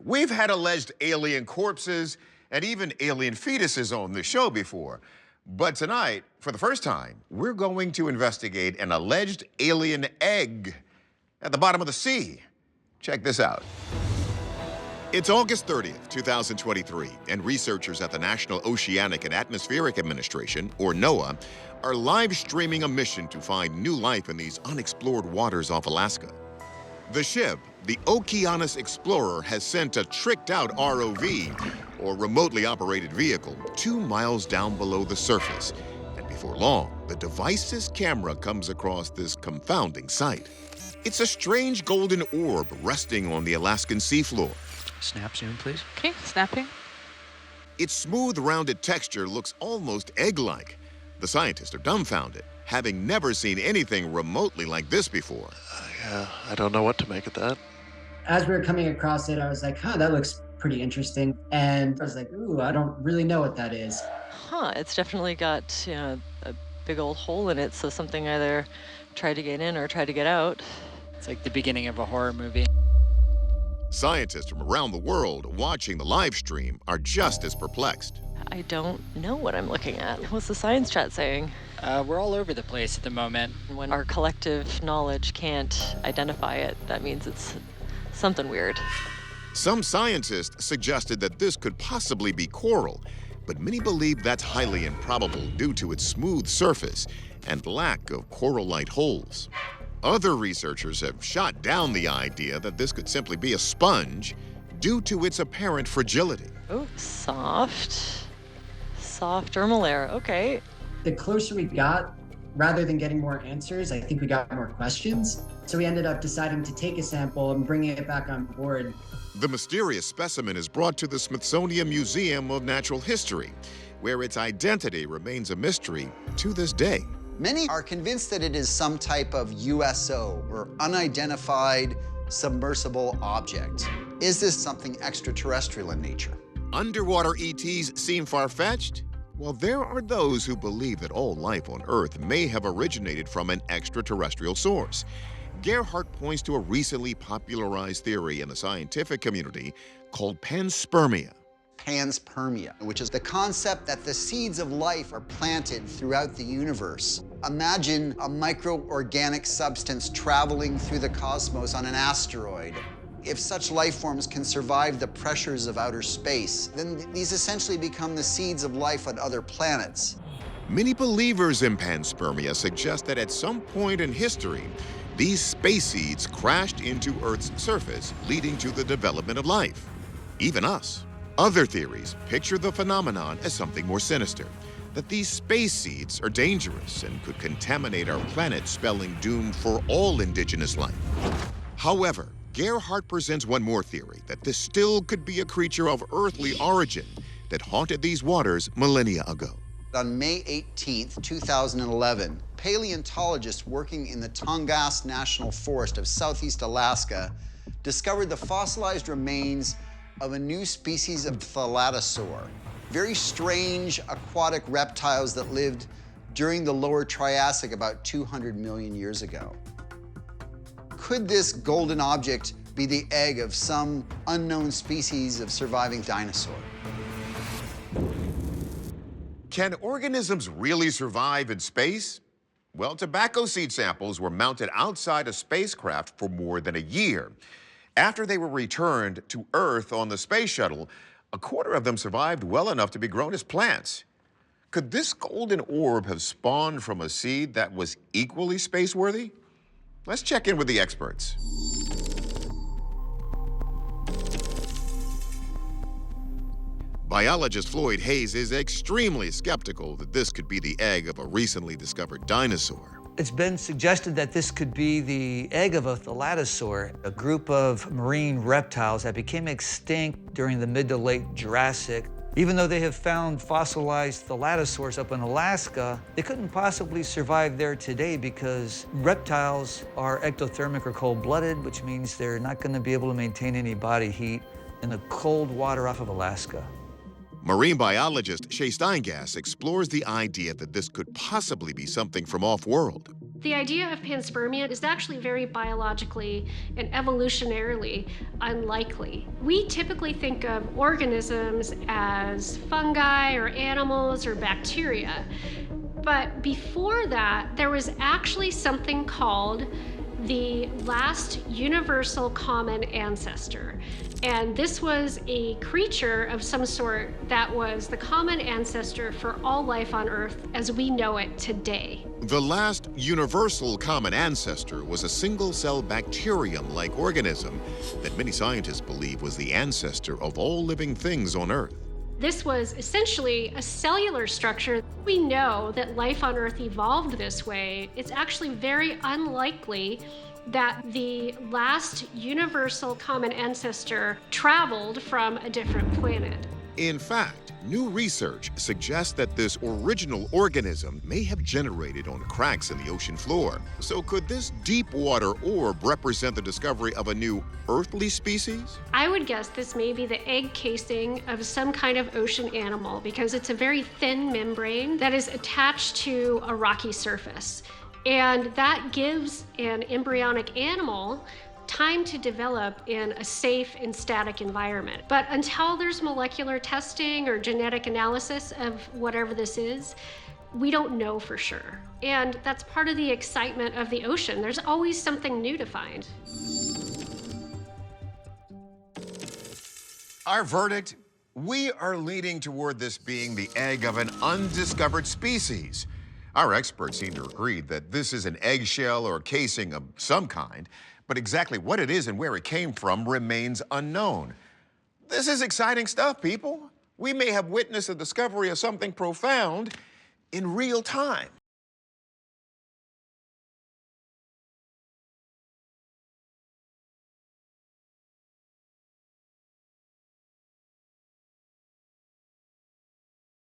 We've had alleged alien corpses and even alien fetuses on the show before. But tonight, for the first time, we're going to investigate an alleged alien egg at the bottom of the sea. Check this out. It's August 30th, 2023, and researchers at the National Oceanic and Atmospheric Administration, or NOAA, are live streaming a mission to find new life in these unexplored waters off Alaska. The ship, the Okeanos Explorer, has sent a tricked-out ROV, or remotely operated vehicle, 2 miles down below the surface. And before long, the device's camera comes across this confounding sight. It's a strange golden orb resting on the Alaskan seafloor. Snap zoom, please. Okay, snapping. Its smooth, rounded texture looks almost egg-like. The scientists are dumbfounded, having never seen anything remotely like this before. Yeah, I don't know what to make of that. As we were coming across it, I was like, that looks pretty interesting. And I was like, ooh, I don't really know what that is. It's definitely got a big old hole in it, so something either tried to get in or tried to get out. It's like the beginning of a horror movie. Scientists from around the world watching the live stream are just as perplexed. I don't know what I'm looking at. What's the science chat saying? We're all over the place at the moment. When our collective knowledge can't identify it, that means it's something weird. Some scientists suggested that this could possibly be coral, but many believe that's highly improbable due to its smooth surface and lack of coral-like holes. Other researchers have shot down the idea that this could simply be a sponge due to its apparent fragility. Oh, soft dermal layer, okay. The closer we got, rather than getting more answers, I think we got more questions. So we ended up deciding to take a sample and bring it back on board. The mysterious specimen is brought to the Smithsonian Museum of Natural History, where its identity remains a mystery to this day. Many are convinced that it is some type of USO, or unidentified submersible object. Is this something extraterrestrial in nature? Underwater ETs seem far-fetched? Well, there are those who believe that all life on Earth may have originated from an extraterrestrial source. Gerhardt points to a recently popularized theory in the scientific community called panspermia. Panspermia, which is the concept that the seeds of life are planted throughout the universe. Imagine a microorganic substance traveling through the cosmos on an asteroid. If such life forms can survive the pressures of outer space, then these essentially become the seeds of life on other planets. Many believers in panspermia suggest that at some point in history, these space seeds crashed into Earth's surface, leading to the development of life, even us. Other theories picture the phenomenon as something more sinister, that these space seeds are dangerous and could contaminate our planet, spelling doom for all indigenous life. However, Gerhardt presents one more theory, that this still could be a creature of earthly origin that haunted these waters millennia ago. On May 18th, 2011, paleontologists working in the Tongass National Forest of southeast Alaska discovered the fossilized remains of a new species of thalattosaur, very strange aquatic reptiles that lived during the lower Triassic about 200 million years ago. Could this golden object be the egg of some unknown species of surviving dinosaur? Can organisms really survive in space? Well, tobacco seed samples were mounted outside a spacecraft for more than a year. After they were returned to Earth on the space shuttle, a quarter of them survived well enough to be grown as plants. Could this golden orb have spawned from a seed that was equally space-worthy? Let's check in with the experts. Biologist Floyd Hayes is extremely skeptical that this could be the egg of a recently discovered dinosaur. It's been suggested that this could be the egg of a thalattosaur, a group of marine reptiles that became extinct during the mid to late Jurassic. Even though they have found fossilized thalattosaurs up in Alaska, they couldn't possibly survive there today because reptiles are ectothermic or cold-blooded, which means they're not going to be able to maintain any body heat in the cold water off of Alaska. Marine biologist Shay Steingass explores the idea that this could possibly be something from off-world. The idea of panspermia is actually very biologically and evolutionarily unlikely. We typically think of organisms as fungi or animals or bacteria. But before that, there was actually something called the last universal common ancestor. And this was a creature of some sort that was the common ancestor for all life on Earth as we know it today. The last universal common ancestor was a single-cell bacterium-like organism that many scientists believe was the ancestor of all living things on Earth. This was essentially a cellular structure. We know that life on Earth evolved this way. It's actually very unlikely that the last universal common ancestor traveled from a different planet. In fact, new research suggests that this original organism may have generated on cracks in the ocean floor. So could this deep water orb represent the discovery of a new earthly species? I would guess this may be the egg casing of some kind of ocean animal because it's a very thin membrane that is attached to a rocky surface. And that gives an embryonic animal time to develop in a safe and static environment. But until there's molecular testing or genetic analysis of whatever this is, we don't know for sure. And that's part of the excitement of the ocean. There's always something new to find. Our verdict? We are leaning toward this being the egg of an undiscovered species. Our experts seem to agree that this is an eggshell or casing of some kind, but exactly what it is and where it came from remains unknown. This is exciting stuff, people. We may have witnessed the discovery of something profound in real time.